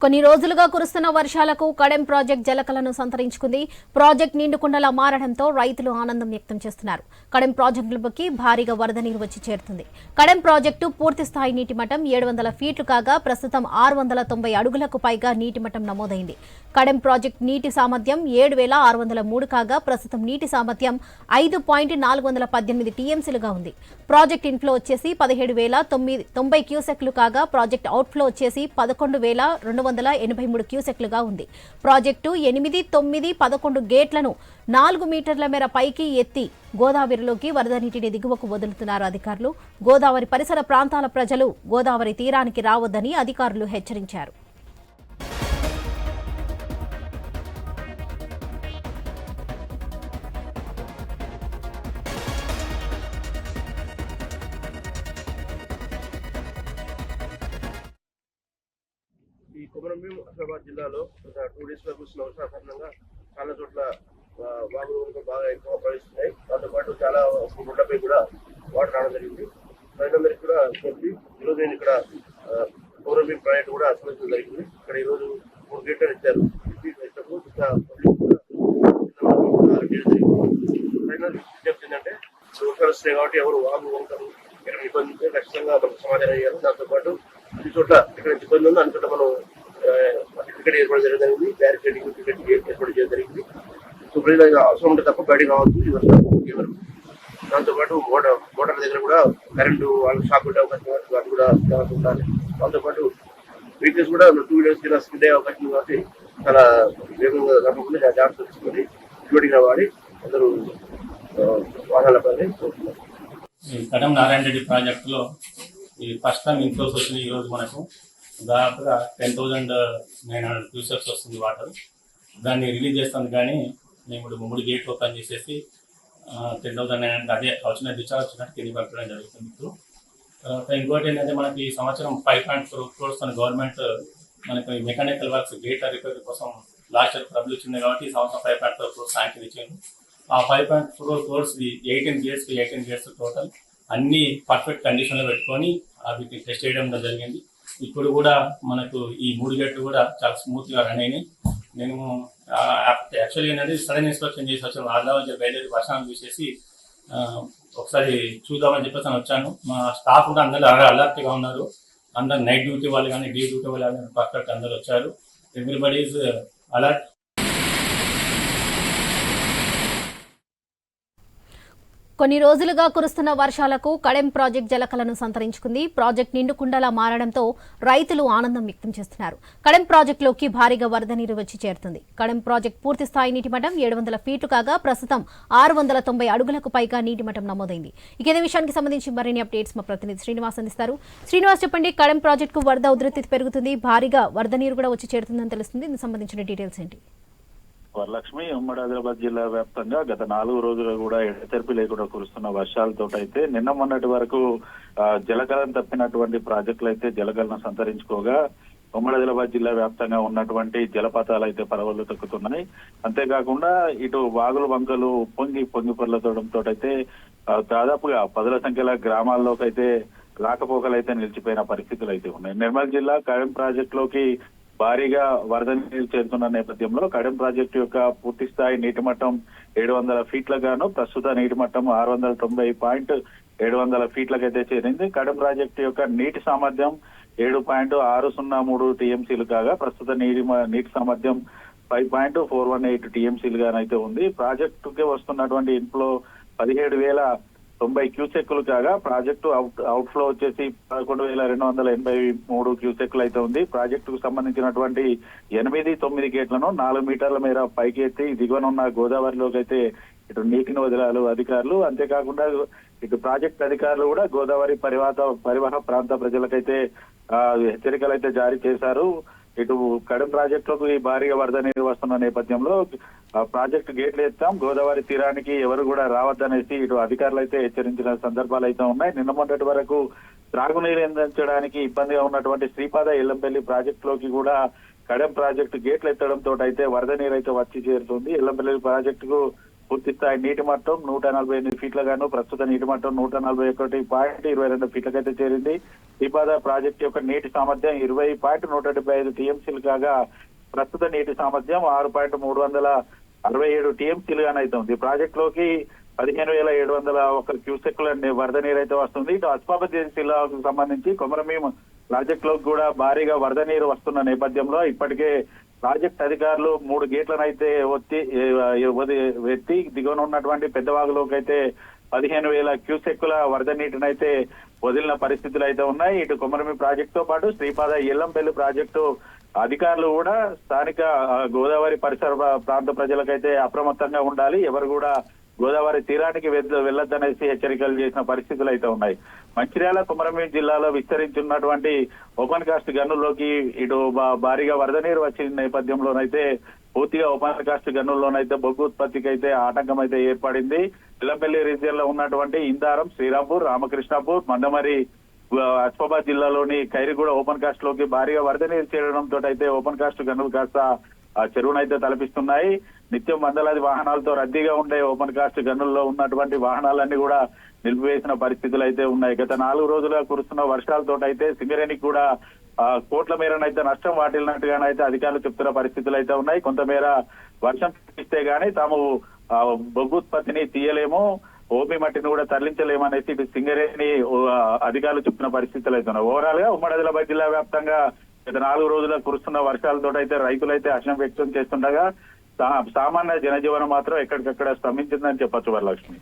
కొన్ని రోజులుగా కురుస్తున్న వర్షాలకు కడెం ప్రాజెక్ట్ జలకలను సంతరించుకుంది. ప్రాజెక్ట్ నిండుకుండలా మారడంతో రైతులు ఆనందం వ్యక్తం చేస్తున్నారు. కడెం ప్రాజెక్టులోకి భారీగా వరద నీరు వచ్చి చేరుతుంది. కడెం ప్రాజెక్టు పూర్తి స్థాయి నీటి మట్టం 700 ఫీట్లు కాగా ప్రస్తుతం 690 అడుగులకు పైగా నీటి మట్టం నమోదైంది. కడెం ప్రాజెక్టు నీటి సామర్థ్యం 7,603 కాగా ప్రస్తుతం నీటి సామర్థ్యం 5.418 టీఎంసీలుగా ఉంది. ప్రాజెక్ట్ ఇన్ఫ్లో వచ్చేసి 17,090 క్యూసెక్లు కాగా ప్రాజెక్ట్ అవుట్ఫ్లో వచ్చేసి 11,283 క్యూసెక్లుగా ఉంది. ప్రాజెక్టు 8, 9, 11 గేట్లను 4 మీటర్ల మేర పైకి ఎత్తి గోదావరిలోకి వరద నీటిని దిగువకు వదులుతున్నారు అధికారులు. గోదావరి పరిసర ప్రాంతాల ప్రజలు గోదావరి తీరానికి రావద్దని అధికారులు హెచ్చరించారు. ఈ కొమరంభీం ఆసిఫాబాద్ జిల్లాలో గత 2 డేస్ లో కురిసిన వర్షాల కారణంగా చాలా చోట్ల వాగులు బాగా ఎక్కువ ప్రవహిస్తున్నాయి. దాంతోపాటు చాలా రోడ్లపై కూడా వాటర్ రావడం జరిగింది. ప్రజలందరికీ కూడా చెప్పి ఈరోజు నేను ఇక్కడ కొమరంభీం ప్రాజెక్టు కూడా సందర్శించడం జరిగింది. ఇక్కడ ఈరోజు 3 గేట్లు ఇచ్చారు. విజ్ఞప్తి ఏంటంటే వర్షాలు వస్తున్నాయి కాబట్టి ఎవరు వాగు వంకరు ఇక్కడ ఇబ్బంది ఖచ్చితంగా మనకు సమాధానం అయ్యారు. దాంతోపాటు అన్ని చోట్ల ఇక్కడ ఇబ్బంది ఉందో అన్ని చోట్ల మనం టికెట్ ఏర్పాటు చేయడం జరిగింది. బ్యారికేడింగ్ టికెట్ ఏర్పాటు చేయడం జరిగింది. సో ప్రజలు అవసరం ఉంటే తప్ప బయటకు కావచ్చు ఈ వర్షాలు. దాంతోపాటు మోటార్ల దగ్గర కూడా కరెంటు వాళ్ళు షాక్ ఉండే అవకాశం అది కూడా ఉండాలి. దాంతోపాటు వెహికల్స్ కూడా 2 వీలర్స్ కింద స్కిడ్ అయ్యే అవకాశం ఉంది కాబట్టి చాలా వేగంగా తప్పకుండా జాగ్రత్త తీసుకొని ఇటువంటి వాడి అందరూ వాహనాలపై కోరుతున్నారు. కడెం నారాయణ రెడ్డి ప్రాజెక్టులో ఈ ఫస్ట్ టైం ఇన్ఫ్లోస్ వచ్చినాయి. ఈరోజు మనకు దాదాపుగా 10,900 క్యూసెక్స్ వస్తుంది వాటర్. దాన్ని రిలీజ్ చేస్తుంది కానీ మేము 3 గేట్లు ఓపెన్ చేసేసి 10,900 అదే వచ్చిన డిశ్చార్జ్ వచ్చినట్టు కింది పంపడం జరుగుతుంది. ఇప్పుడు తర్వాత ఇంకోటి ఏంటంటే మనకి ఈ సంవత్సరం 5.4 crores గవర్నమెంట్ మనకి మెకానికల్ వర్క్స్ గేట్ రిపేర్ కోసం లాస్ట్ ఇయర్ డబ్బులు ఇచ్చింది కాబట్టి ఈ సంవత్సరం 5.4 crores శాంక్షన్ ఇచ్చారు. ఆ 5.4 crores 18 గేట్స్ టోటల్ అన్ని పర్ఫెక్ట్ కండిషన్లో పెట్టుకొని వీటిని టెస్ట్ చేయడం జరిగింది. ఇప్పుడు కూడా మనకు ఈ 3 గేట్లు కూడా చాలా స్మూత్గా రన్ అయినాయి. నేను యాక్చువల్లీ ఏంటంటే సడన్ ఇన్స్పెక్షన్ చేసి వచ్చాను. ఆదావాజీ బయలుదేరి వర్షాలను చూసేసి ఒకసారి చూద్దామని చెప్పేసి వచ్చాను. మా స్టాఫ్ కూడా అందరూ అలర్ట్గా ఉన్నారు. అందరు నైట్ డ్యూటీ వాళ్ళు కానీ డే డ్యూటీ వాళ్ళు కానీ పర్ఫెక్ట్ అందరు వచ్చారు. Everybody is alert. కొన్ని రోజులుగా కురుస్తున్న వర్షాలకు కడెం ప్రాజెక్ట్ జలకలను సంతరించుకుంది. ప్రాజెక్ట్ నిండుకుండలా మారడంతో రైతులు ఆనందం వ్యక్తం చేస్తున్నారు. కడెం ప్రాజెక్టులోకి భారీగా వరద నీరు వచ్చి చేరుతుంది. కడెం ప్రాజెక్టు పూర్తి స్థాయి నీటి మట్టం 700 ఫీట్లు కాగా ప్రస్తుతం 690 అడుగులకు పైగా నీటి మట్టం నమోదైంది. ఇదే విషయానికి సంబంధించి మరిన్ని అప్డేట్స్ మా ప్రతినిధి శ్రీనివాస్ అందిస్తారు. శ్రీనివాస్, చెప్పండి, కడెం ప్రాజెక్టుకు వరద ఉధృతి పెరుగుతుంది, భారీగా వరద నీరు కూడా వచ్చి చేరుతుందని తెలుస్తుంది. దీనికి సంబంధించిన డీటెయిల్స్ ఏంటి? వరలక్ష్మి, ఉమ్మడి ఆదిలాబాద్ జిల్లా వ్యాప్తంగా గత 4 రోజులు కూడా ఎడతెరిపి లేకుండా కురుస్తున్న వర్షాలతో అయితే నిన్న మొన్నటి వరకు జలకలను తప్పినటువంటి ప్రాజెక్టులు అయితే జలకలను సంతరించుకోగా ఉమ్మడి ఆదిలాబాద్ జిల్లా వ్యాప్తంగా ఉన్నటువంటి జలపాతాలు అయితే పరవళ్లు తొక్కుతున్నాయి. అంతేకాకుండా ఇటు వాగులు వంకలు పొంగి పొర్లతోడంతో అయితే దాదాపుగా 10ల సంఖ్యల గ్రామాల్లోకి అయితే రాకపోకలు అయితే నిలిచిపోయిన పరిస్థితులు అయితే ఉన్నాయి. నిర్మల్ జిల్లా కడెం ప్రాజెక్టులోకి భారీగా వరద నీరు చేరుతున్న నేపథ్యంలో కడెం ప్రాజెక్టు యొక్క పూర్తి స్థాయి నీటి మట్టం 700 ఫీట్లకు గాను ప్రస్తుత నీటి మట్టం 690.700 ఫీట్లకైతే చేరింది. కడెం ప్రాజెక్టు యొక్క నీటి సామర్థ్యం 7.603 టీఎంసీలు కాగా ప్రస్తుత నీటి సామర్థ్యం 5.418 టీఎంసీలుగానైతే ఉంది. ప్రాజెక్టుకి వస్తున్నటువంటి ఇన్ఫ్లో 17,090 క్యూసెక్లు కాగా ప్రాజెక్టు అవుట్ఫ్లో వచ్చేసి 11,283 క్యూసెక్లు అయితే ఉంది. ప్రాజెక్టుకు సంబంధించినటువంటి 8, 9 గేట్లను 4 మీటర్ల మేర పైకి ఎత్తి దిగువనున్న గోదావరిలోకి అయితే ఇటు నీటిని వదిలారు అధికారులు. అంతేకాకుండా ఇటు ప్రాజెక్టు అధికారులు కూడా గోదావరి పరివాహ ప్రాంత ప్రజలకైతే హెచ్చరికలు అయితే జారీ చేశారు. ఇటు కడెం ప్రాజెక్టులకు ఈ భారీగా వరద నీరు వస్తున్న నేపథ్యంలో ప్రాజెక్టు గేట్లు ఎత్తాం, గోదావరి తీరానికి ఎవరు కూడా రావద్దనేసి ఇటు అధికారులు అయితే హెచ్చరించిన సందర్భాలు అయితే ఉన్నాయి. నిన్న మొన్నటి వరకు త్రాగునీరు అందించడానికి ఇబ్బందిగా ఉన్నటువంటి శ్రీపాద ఎల్లంపల్లి ప్రాజెక్టులోకి కూడా కడెం ప్రాజెక్టు గేట్లు ఎత్తడంతో అయితే వరద నీరు అయితే వచ్చి చేరుతుంది. ఎల్లంపల్లి ప్రాజెక్టుకు పూర్తి స్థాయి నీటి మట్టం 148 ఫీట్ల గాను ప్రస్తుత నీటి మట్టం 141.22 ఫీట్లకైతే చేరింది. శ్రీపాద ప్రాజెక్టు యొక్క నీటి సామర్థ్యం 20.175 టీఎంసీలు కాగా ప్రస్తుత నీటి సామర్థ్యం 6.367 టీఎంసీలు గానైతే ఉంది. ప్రాజెక్టులోకి 15,701 క్యూసెక్ల వరద నీరు అయితే వస్తుంది. ఇటు ఆసిఫాబాద్ జిల్లాకు సంబంధించి కొమరమీం ప్రాజెక్టులోకి కూడా భారీగా వరద నీరు వస్తున్న నేపథ్యంలో ఇప్పటికే ప్రాజెక్ట్ అధికారులు 3 గేట్లను అయితే ఎత్తి దిగువన ఉన్నటువంటి పెద్దవాగులోకి అయితే 15,000 క్యూసెక్కుల వరద నీటిని అయితే వదిలిన పరిస్థితులు అయితే ఉన్నాయి. ఇటు కొమరమి ప్రాజెక్టుతో పాటు శ్రీపాద ఎల్లంపల్లి ప్రాజెక్టు అధికారులు కూడా స్థానిక గోదావరి పరిసర ప్రాంత ప్రజలకైతే అప్రమత్తంగా ఉండాలి, ఎవరు కూడా గోదావరి తీరానికి వెళ్లొద్దనేసి హెచ్చరికలు చేసిన పరిస్థితులు అయితే ఉన్నాయి. మంచిర్యాల కొమరమీం జిల్లాలో విస్తరించున్నటువంటి ఓపెన్ కాస్ట్ గనుల్లోకి ఇటు భారీగా వరద నీరు వచ్చిన నేపథ్యంలోనైతే పూర్తిగా ఓపెన్ కాస్ట్ గనుల్లోనైతే బొగ్గు ఉత్పత్తికి అయితే ఆటంకం అయితే ఏర్పడింది. ఎల్లంపల్లి రీజియన్ లో ఉన్నటువంటి ఇందారం, శ్రీరాంపూర్, రామకృష్ణాపూర్, మందమరి, ఆసిఫాబాద్ జిల్లాలోని ఖైరిగూడ ఓపెన్ కాస్ట్ లోకి భారీగా వరద నీరు చేరడంతో అయితే ఓపెన్ కాస్ట్ గనులు కాస్త ఆ చెరువునైతే తలపిస్తున్నాయి. నిత్యం వందలాది వాహనాలతో రద్దీగా ఉండే ఓపెన్ కాస్ట్ గనుల్లో ఉన్నటువంటి వాహనాలన్నీ కూడా నిలిపివేసిన పరిస్థితులు అయితే ఉన్నాయి. గత 4 రోజులుగా కురుస్తున్న వర్షాలతో అయితే సింగరేణికి కూడా కోట్ల మేరనైతే నష్టం వాటిల్లినట్టుగానైతే అధికారులు చెప్తున్న పరిస్థితులు అయితే ఉన్నాయి. కొంతమేర వర్షం ఇస్తే గానీ తాము బొగ్గు ఉత్పత్తిని తీయలేము, ఓపీ మట్టిని కూడా తరలించలేమనేసి ఇటు సింగరేణి అధికారులు చెప్తున్న పరిస్థితులు అయితే ఉన్నాయి. ఓవరాల్ గా ఉమ్మడి ఆదిలాబాద్ జిల్లా వ్యాప్తంగా గత 4 రోజులుగా కురుస్తున్న వర్షాలతో అయితే రైతులైతే హర్షం వ్యక్తం చేస్తుండగా సామాన్య జనజీవనం మాత్రం ఎక్కడికక్కడ స్తంభించిందని చెప్పొచ్చు వరలక్ష్మి.